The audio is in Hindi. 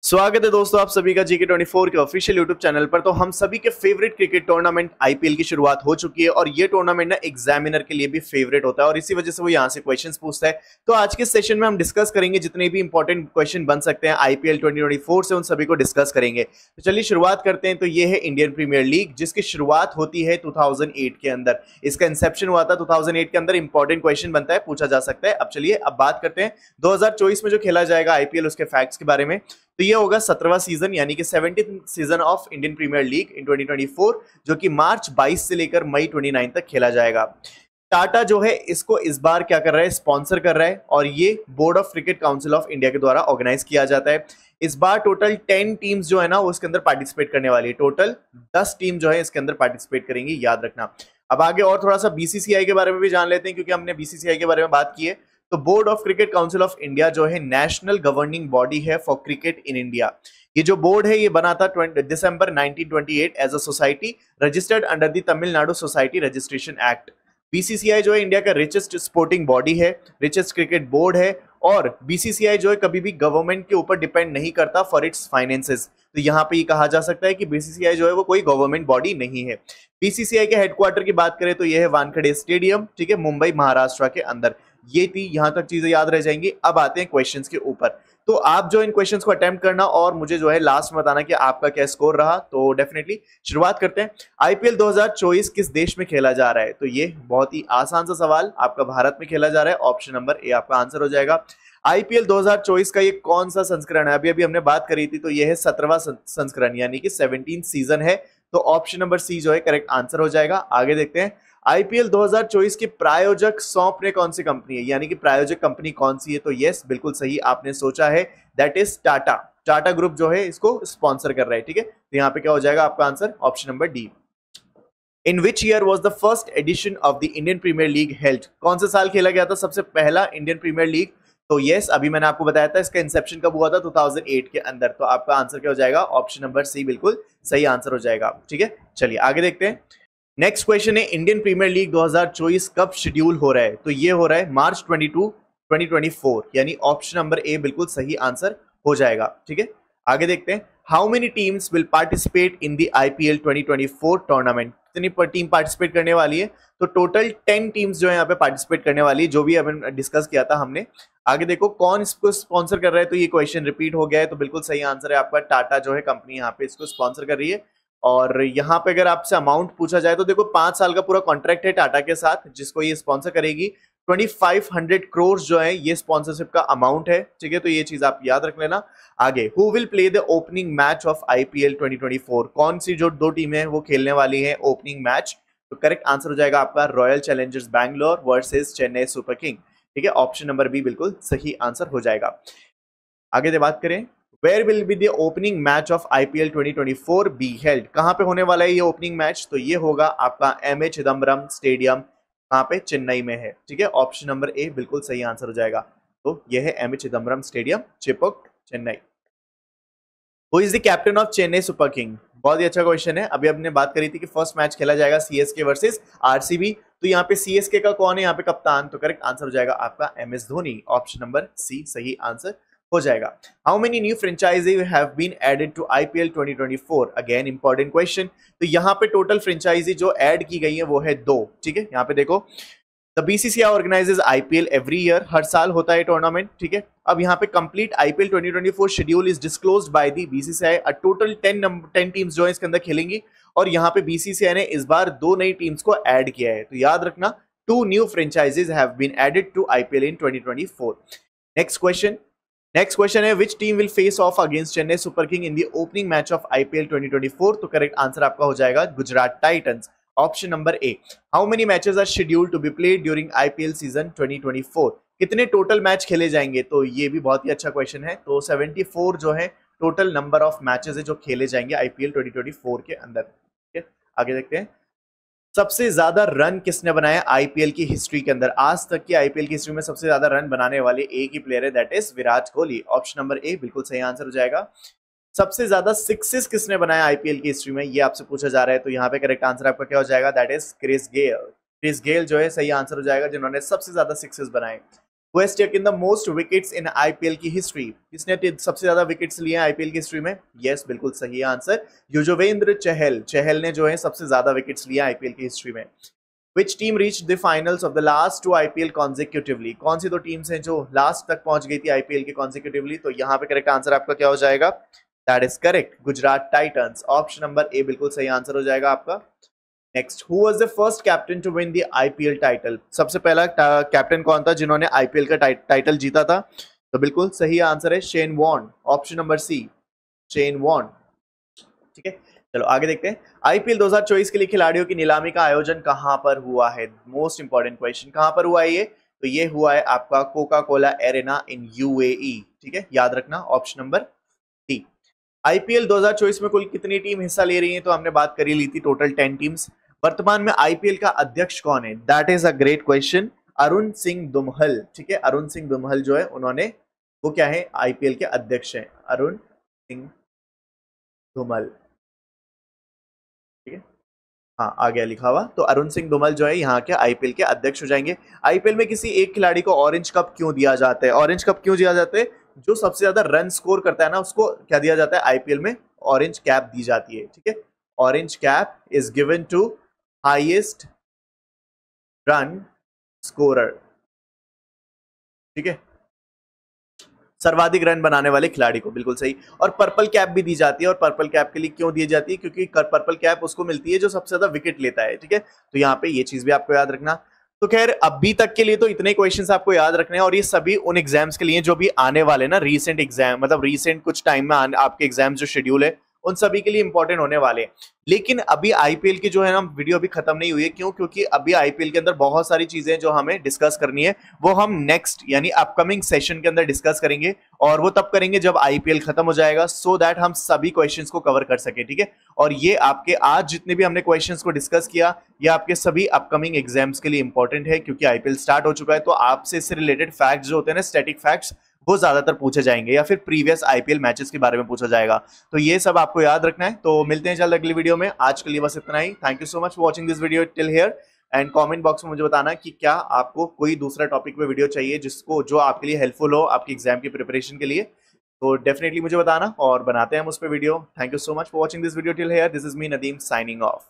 स्वागत है दोस्तों आप सभी का GK24 के ऑफिशियल यूट्यूब चैनल पर। तो हम सभी के फेवरेट क्रिकेट टूर्नामेंट आईपीएल की शुरुआत हो चुकी है और ये टूर्नामेंट ना एग्जामिनर के लिए भी फेवरेट होता है और इसी वजह से वो यहाँ से क्वेश्चंस पूछता है। तो आज के सेशन में हम डिस्कस करेंगे जितने भी इंपॉर्टेंट क्वेश्चन बन सकते हैं आईपीएल 2024 से, उन सभी को डिस्कस करेंगे। तो चलिए शुरुआत करते हैं। तो ये है इंडियन प्रीमियर लीग जिसकी शुरुआत होती है 2008 के अंदर। इसका इंसेप्शन हुआ था 2008 के अंदर। इंपॉर्टेंट क्वेश्चन बनता है, पूछा जा सकता है। अब चलिए अब बात करते हैं 2024 में जो खेला जाएगा आईपीएल, उसके फैक्ट्स के बारे में। तो ये होगा 17वां सीजन यानी कि 17th season of Indian Premier League in 2024, जो कि मार्च 22 से लेकर मई 29 तक खेला जाएगा। टाटा जो है इसको इस बार क्या कर रहा है, स्पॉन्सर कर रहा है और ये board of cricket council of India के द्वारा ऑर्गेनाइज किया जाता है। इस बार टोटल 10 टीम्स जो है ना वो इसके अंदर पार्टिसिपेट करने वाली है। टोटल 10 टीम जो है इसके अंदर पार्टिसिपेट करेंगी, याद रखना। अब आगे और थोड़ा सा बीसीसीआई के बारे में भी जान लेते हैं, क्योंकि हमने बीसीसीआई के बारे में बात की है। तो board of cricket council of India जो है नेशनल गवर्निंग बॉडी है फॉर क्रिकेट इन इंडिया। ये जो बोर्ड है ये बना था December 1928 as a society registered under the Tamil Nadu society registration act. BCCI जो है इंडिया का रिचेस्ट स्पोर्टिंग बॉडी है, रिचेस्ट क्रिकेट बोर्ड है और बीसीसीआई जो है कभी भी गवर्नमेंट के ऊपर डिपेंड नहीं करता फॉर इट्स फाइनेंसेस। तो यहाँ पे ये कहा जा सकता है कि बीसीसीआई जो है वो कोई गवर्नमेंट बॉडी नहीं है। बीसीसीआई के हेडक्वार्टर की बात करें तो ये है वानखेड़े स्टेडियम, ठीक है, मुंबई महाराष्ट्र के अंदर। ये थी, यहां तक चीजें याद रह जाएंगी। अब आते हैं क्वेश्चंस के ऊपर। तो आप जो इन क्वेश्चंस को अटेम्प्ट करना और मुझे जो है लास्ट में बताना कि आपका क्या स्कोर रहा। तो डेफिनेटली शुरुआत करते हैं। आईपीएल 2024 किस देश में खेला जा रहा है? तो ये बहुत ही आसान सा सवाल, आपका भारत में खेला जा रहा है। ऑप्शन नंबर ए आपका आंसर हो जाएगा। आईपीएल 2024 का ये कौन सा संस्करण है? अभी अभी हमने बात करी थी, तो ये है 17वां संस्करण यानी कि 17th सीजन है। तो ऑप्शन नंबर सी जो है करेक्ट आंसर हो जाएगा। आगे देखते हैं। आईपीएल 2024 के प्रायोजक सौंपने कौन सी कंपनी है, यानी कि प्रायोजक कंपनी कौन सी है? तो यस, बिल्कुल सही आपने सोचा है, that is Tata. Tata group जो है इसको स्पॉन्सर कर रहा है, ठीक है। तो यहाँ पे क्या हो जाएगा आपका answer? Option number D. In which year was the first edition of the Indian Premier League held? कौन से साल खेला गया था सबसे पहला इंडियन प्रीमियर लीग? तो यस, अभी मैंने आपको बताया था इसका इंसेप्शन कब हुआ था, 2008 के अंदर। तो आपका आंसर क्या हो जाएगा? ऑप्शन नंबर सी बिल्कुल सही आंसर हो जाएगा, ठीक है। चलिए आगे देखते हैं। नेक्स्ट क्वेश्चन है इंडियन प्रीमियर लीग 2024 कब शेड्यूल हो रहा है? तो ये हो रहा है मार्च 22 2024, यानी ऑप्शन नंबर ए बिल्कुल सही आंसर हो जाएगा, ठीक है। आगे देखते हैं। How many teams will participate in the IPL 2024 tournament? कितनी टीम पार्टिसिपेट करने वाली है? तो टोटल 10 टीम्स जो है यहाँ पे पार्टिसिपेट करने वाली है, जो भी अभी डिस्कस किया था हमने। आगे देखो कौन इसको स्पॉन्सर कर रहा है, तो ये क्वेश्चन रिपीट हो गया है। तो बिल्कुल सही आंसर है आपका, टाटा जो है कंपनी यहाँ पे इसको स्पॉन्सर कर रही है। और यहाँ पे अगर आपसे अमाउंट पूछा जाए तो देखो 5 साल का पूरा कॉन्ट्रैक्ट है टाटा के साथ, जिसको ये स्पॉन्सर करेगी। 2500 करोड़ जो है ये स्पॉन्सरशिप का अमाउंट है, ठीक है। तो ये चीज आप याद रख लेना। आगे, who will play the opening match of IPL 2024? कौन सी जो दो टीमें हैं वो खेलने वाली है ओपनिंग मैच? तो करेक्ट आंसर हो जाएगा आपका royal Challengers Bangalore versus Chennai Super king, ठीक है। ऑप्शन नंबर बी बिल्कुल सही आंसर हो जाएगा। आगे से बात करें, where will be the opening match of IPL 2024 be held? कहां पे होने वाला है ये ओपनिंग मैच? तो ये होगा आपका एमए चिदम्बरम स्टेडियम, कहां पे? चेन्नई में है, ठीक है। ऑप्शन नंबर ए बिल्कुल सही आंसर हो जाएगा। तो ये है एमए चिदम्बरम स्टेडियम, चिपक, Chennai. Who is the captain of Chennai Super king? बहुत ही अच्छा क्वेश्चन है। अभी हमने बात करी थी कि फर्स्ट मैच खेला जाएगा सीएसके वर्सेस आरसीबी। तो यहाँ पे सीएसके का कौन है यहाँ पे कप्तान? तो करेक्ट आंसर हो जाएगा आपका MS Dhoni. Option number C सही आंसर हो जाएगा। How many new franchisee have been added to IPL 2024? Again important question. तो यहाँ पे टोटल फ्रेंचाइजी जो ऐड की गई है वो है 2, ठीक है। यहाँ पे देखो, the BCCI organises IPL every year, हर साल होता है टूर्नामेंट, ठीक है। अब यहाँ पे complete IPL 2024 schedule is disclosed by the BCCI. Total 10 teams जो है इसके अंदर खेलेंगी और यहाँ पे बीसीसीआई ने इस बार 2 नई टीम्स को ऐड किया है। तो याद रखना, 2 new franchises have been added to IPL in 2024। Next question है, which team will face off against Chennai Super King in the opening match of IPL 2024? तो करेक्ट आंसर आपका हो जाएगा Gujarat Titans. Option number A. How many matches are scheduled to be played during IPL season 2024? कितने टोटल मैच खेले जाएंगे? तो ये भी बहुत ही अच्छा क्वेश्चन है। तो 74 जो है टोटल नंबर ऑफ मैचेस है जो खेले जाएंगे आईपीएल 2024 के अंदर, ठीक है। आगे देखते हैं। सबसे ज्यादा रन किसने बनाया आईपीएल की हिस्ट्री के अंदर? आज तक की आईपीएल की हिस्ट्री में सबसे ज्यादा रन बनाने वाले एक ही प्लेयर है, that is Virat Kohli. Option number A बिल्कुल सही आंसर हो जाएगा। सबसे ज्यादा सिक्सेस किसने बनाया आईपीएल की हिस्ट्री में? ये आपसे पूछा जा रहा है। तो यहाँ पे करेक्ट आंसर आपका क्या हो जाएगा? That is Chris Gayle. Chris Gayle जो है सही आंसर हो जाएगा, जिन्होंने सबसे ज्यादा सिक्सेस बनाए। Who has taken the most wickets in IPL की हिस्ट्री? किसने सबसे ज्यादा विकेट्स लिए हैं आईपीएल की हिस्ट्री में? यस, बिल्कुल सही आंसर, युजवेंद्र चहल। चहल ने जो है सबसे ज्यादा विकेट्स लिए आईपीएल की हिस्ट्री में। Which team reached the finals of the last two IPL consecutively? कौन सी दो टीम्स हैं जो लास्ट तक पहुंच गई थी आईपीएल के consecutively? तो यहाँ पे करेक्ट आंसर आपका क्या हो जाएगा? That is correct, Gujarat Titans. Option number A बिल्कुल सही आंसर हो जाएगा आपका। Next, who was the first captain to win the IPL title? सबसे पहला कैप्टन कौन था जिन्होंने आईपीएल का टाइटल जीता था? तो बिल्कुल सही आंसर है Shane Warne, option number C, Shane Warne. ठीक है, चलो आगे देखते हैं। आईपीएल 2024 के लिए खिलाड़ियों की नीलामी का आयोजन कहां पर हुआ है? मोस्ट इंपॉर्टेंट क्वेश्चन, कहां पर हुआ है ये? तो ये हुआ है आपका Coca Cola arena in UAE. ठीक है, याद रखना, ऑप्शन नंबर डी। आईपीएल 2024 में कुल कितनी टीम हिस्सा ले रही है? तो हमने बात करी ली थी, टोटल 10 टीम्स। वर्तमान में आईपीएल का अध्यक्ष कौन है? That is a great question, Arun Singh Dhumal. ठीक है, अरुण सिंह दुमहल जो है उन्होंने, वो क्या है, आईपीएल के अध्यक्ष हैं, अरुण सिंह धूमल। ठीक है, हाँ आ गया लिखा हुआ। तो अरुण सिंह धूमल जो है यहाँ के आईपीएल के अध्यक्ष हो जाएंगे। आईपीएल में किसी एक खिलाड़ी को ऑरेंज कप क्यों दिया जाता है? ऑरेंज कप क्यों दिया जाता है? जो सबसे ज्यादा रन स्कोर करता है ना, उसको क्या दिया जाता है आईपीएल में? ऑरेंज कैप दी जाती है। ठीक है, orange cap is given to highest run scorer. ठीक है, सर्वाधिक रन बनाने वाले खिलाड़ी को, बिल्कुल सही। और पर्पल कैप भी दी जाती है, और पर्पल कैप के लिए क्यों दी जाती है? क्योंकि पर्पल कैप उसको मिलती है जो सबसे ज्यादा विकेट लेता है। ठीक है, तो यहाँ पे ये चीज भी आपको याद रखना। तो खैर अभी तक के लिए तो इतने क्वेश्चंस आपको याद रखने हैं, और ये सभी उन एग्जाम्स के लिए जो भी आने वाले ना, रीसेंट एग्जाम, मतलब रीसेंट कुछ टाइम में आपके एग्जाम जो शेड्यूल है उन सभी के लिए इंपॉर्टेंट होने वाले हैं। लेकिन अभी आईपीएल की जो है ना वीडियो अभी खत्म नहीं हुई है। क्यों? क्योंकि अभी आईपीएल के अंदर बहुत सारी चीजें जो हमें डिस्कस करनी है, वो हम नेक्स्ट यानी अपकमिंग सेशन के अंदर डिस्कस करेंगे, और वो तब करेंगे जब आईपीएल खत्म हो जाएगा, सो दैट हम सभी क्वेश्चंस को कवर कर सके। ठीक है, और ये आपके आज जितने भी हमने क्वेश्चंस को डिस्कस किया, ये आपके सभी अपकमिंग एग्जाम्स के लिए इंपॉर्टेंट है, क्योंकि आईपीएल स्टार्ट हो चुका है। तो आपसे इससे रिलेटेड फैक्ट्स जो होते हैं ना, स्टैटिक फैक्ट्स, वो ज्यादातर पूछे जाएंगे, या फिर प्रीवियस आईपीएल मैचेस के बारे में पूछा जाएगा। तो ये सब आपको याद रखना है। तो मिलते हैं जल्द अगली वीडियो में। आज के लिए बस इतना ही। Thank you so much for watching this video till here, and comment box में मुझे बताना कि क्या आपको कोई दूसरा टॉपिक पे वीडियो चाहिए जो आपके लिए हेल्पफुल हो आपकी एग्जाम की प्रिपरेशन के लिए। तो डेफिनेटली मुझे बताना, और बनाते हैं हम उस पर video. Thank you so much for watching this video till here. This is me Nadeem signing off.